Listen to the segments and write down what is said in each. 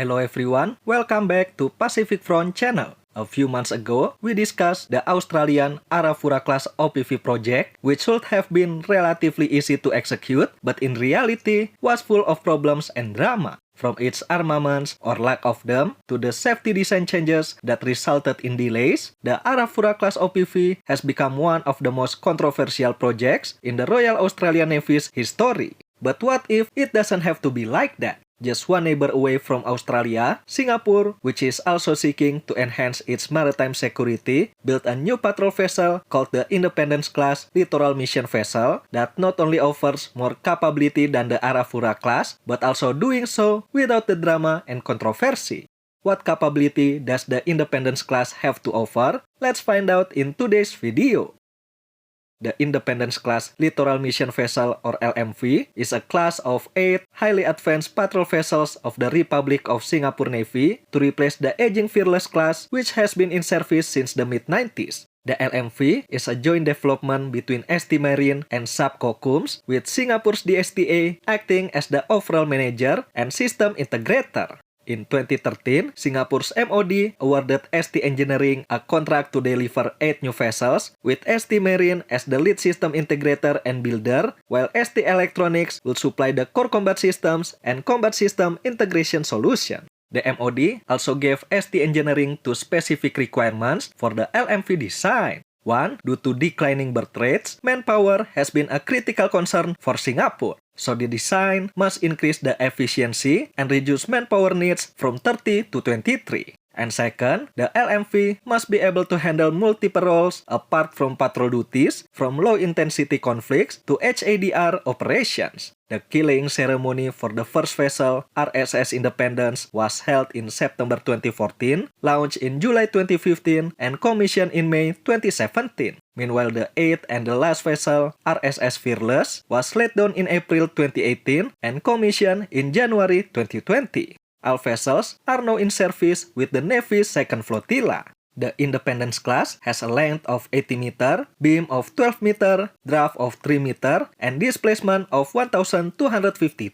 Hello everyone, welcome back to Pacific Front channel. A few months ago, we discussed the Australian Arafura class OPV project, which should have been relatively easy to execute, but in reality was full of problems and drama. From its armaments or lack of them to the safety design changes that resulted in delays, the Arafura class OPV has become one of the most controversial projects in the Royal Australian Navy's history. But what if it doesn't have to be like that? Just one neighbor away from Australia, Singapore, which is also seeking to enhance its maritime security, built a new patrol vessel called the Independence-class Littoral Mission Vessel that not only offers more capability than the Arafura class, but also doing so without the drama and controversy. What capability does the Independence class have to offer? Let's find out in today's video. The Independence-class Littoral Mission Vessel or LMV is a class of 8 highly advanced patrol vessels of the Republic of Singapore Navy to replace the aging Fearless class which has been in service since the mid-90s. The LMV is a joint development between ST Marine and Subcocums, with Singapore's DSTA acting as the overall manager and system integrator. In 2013, Singapore's MOD awarded ST Engineering a contract to deliver 8 new vessels, with ST Marine as the lead system integrator and builder, while ST Electronics will supply the core combat systems and combat system integration solution. The MOD also gave ST Engineering 2 specific requirements for the LMV design. 1. Due to declining birth rates, manpower has been a critical concern for Singapore. So the design must increase the efficiency and reduce manpower needs from 30 to 23. And second, the LMV must be able to handle multiple roles apart from patrol duties, from low-intensity conflicts to HADR operations. The killing ceremony for the first vessel, RSS Independence, was held in September 2014, launched in July 2015, and commissioned in May 2017. Meanwhile, the 8th and the last vessel, RSS Fearless, was laid down in April 2018 and commissioned in January 2020. All vessels are now in service with the Navy's second flotilla. The Independence class has a length of 80 meter, beam of 12 meter, draft of 3 meter, and displacement of 1,250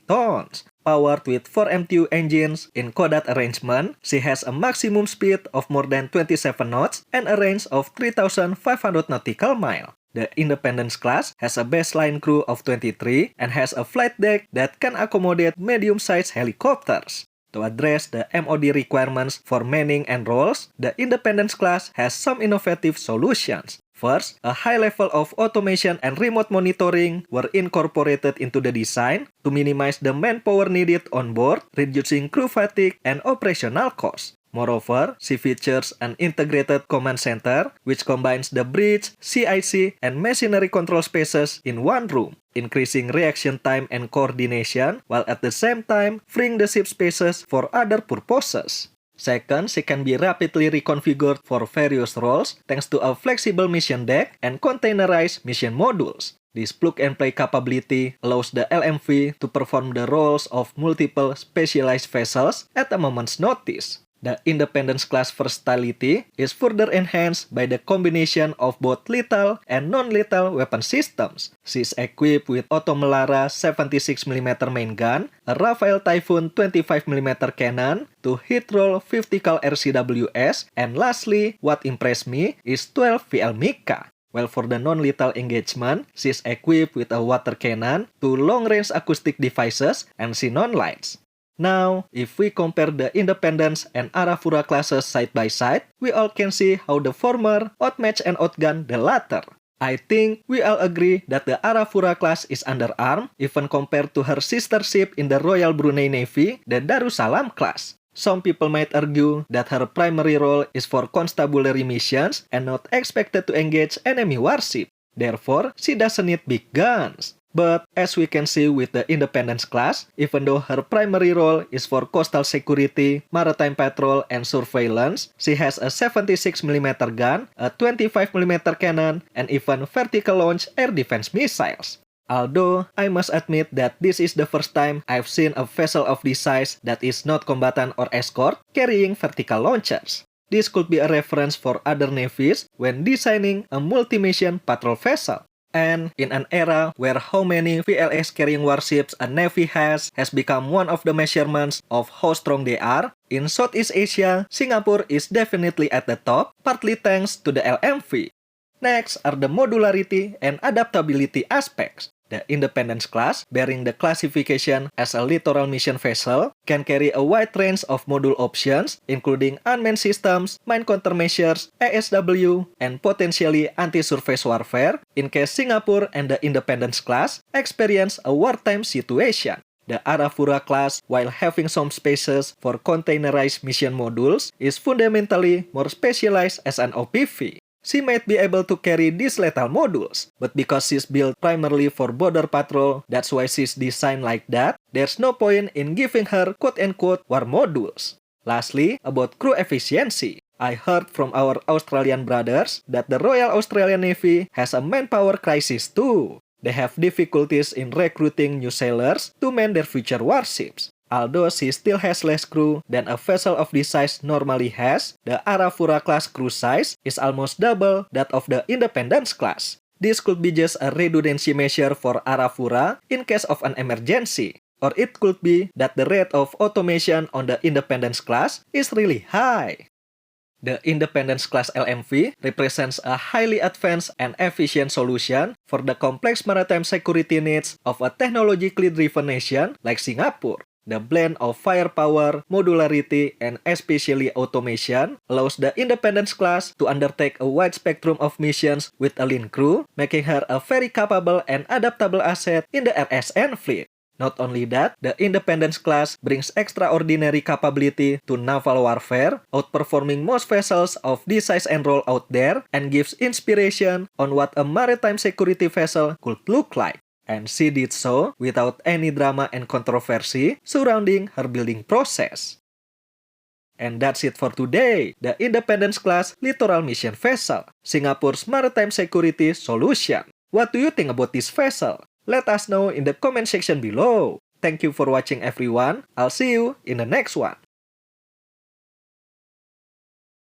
tons. Powered with 4 MTU engines in Kodat arrangement, she has a maximum speed of more than 27 knots and a range of 3,500 nautical miles. The Independence class has a baseline crew of 23 and has a flight deck that can accommodate medium-sized helicopters. To address the MOD requirements for manning and roles, the Independence class has some innovative solutions. First, a high level of automation and remote monitoring were incorporated into the design to minimize the manpower needed on board, reducing crew fatigue and operational costs. Moreover, she features an integrated command center which combines the bridge, CIC, and machinery control spaces in one room, increasing reaction time and coordination, while at the same time freeing the ship spaces for other purposes. Second, she can be rapidly reconfigured for various roles thanks to a flexible mission deck and containerized mission modules. This plug-and-play capability allows the LMV to perform the roles of multiple specialized vessels at a moment's notice. The Independence-class versatility is further enhanced by the combination of both lethal and non-lethal weapon systems. She is equipped with Otto Melara 76mm main gun, a Rafael Typhoon 25mm cannon, 2 hit-roll 50 cal RCWS, and lastly, what impressed me is 12 VL Mika. While for the non-lethal engagement, she is equipped with a water cannon, 2 long-range acoustic devices, and xenon lights. Now, if we compare the Independence and Arafura classes side by side, we all can see how the former outmatch and outgun the latter. I think we all agree that the Arafura class is underarmed, even compared to her sister ship in the Royal Brunei Navy, the Darussalam class. Some people might argue that her primary role is for constabulary missions and not expected to engage enemy warship. Therefore, she doesn't need big guns. But as we can see with the Independence class, even though her primary role is for coastal security, maritime patrol, and surveillance, she has a 76mm gun, a 25mm cannon, and even vertical launch air defense missiles. Although, I must admit that this is the first time I've seen a vessel of this size that is not combatant or escort carrying vertical launchers. This could be a reference for other navies when designing a multi-mission patrol vessel. And in an era where how many VLS carrying warships a navy has become one of the measurements of how strong they are, in Southeast Asia, Singapore is definitely at the top, partly thanks to the LMV. Next are the modularity and adaptability aspects. The Independence class, bearing the classification as a littoral mission vessel, can carry a wide range of module options, including unmanned systems, mine countermeasures, ASW, and potentially anti-surface warfare, in case Singapore and the Independence class experience a wartime situation. The Arafura class, while having some spaces for containerized mission modules, is fundamentally more specialized as an OPV. She might be able to carry these lethal modules, but because she's built primarily for border patrol, that's why she's designed like that, there's no point in giving her quote-unquote war modules. Lastly, about crew efficiency. I heard from our Australian brothers that the Royal Australian Navy has a manpower crisis too. They have difficulties in recruiting new sailors to man their future warships. Although she still has less crew than a vessel of this size normally has, the Arafura class crew size is almost double that of the Independence class. This could be just a redundancy measure for Arafura in case of an emergency. Or it could be that the rate of automation on the Independence class is really high. The Independence class LMV represents a highly advanced and efficient solution for the complex maritime security needs of a technologically driven nation like Singapore. The blend of firepower, modularity, and especially automation allows the Independence class to undertake a wide spectrum of missions with a lean crew, making her a very capable and adaptable asset in the RSN fleet. Not only that, the Independence class brings extraordinary capability to naval warfare, outperforming most vessels of this size and role out there, and gives inspiration on what a maritime security vessel could look like. And she did so without any drama and controversy surrounding her building process. And that's it for today, the Independence class Littoral Mission Vessel, Singapore's maritime security solution. What do you think about this vessel? Let us know in the comment section below. Thank you for watching everyone. I'll see you in the next one.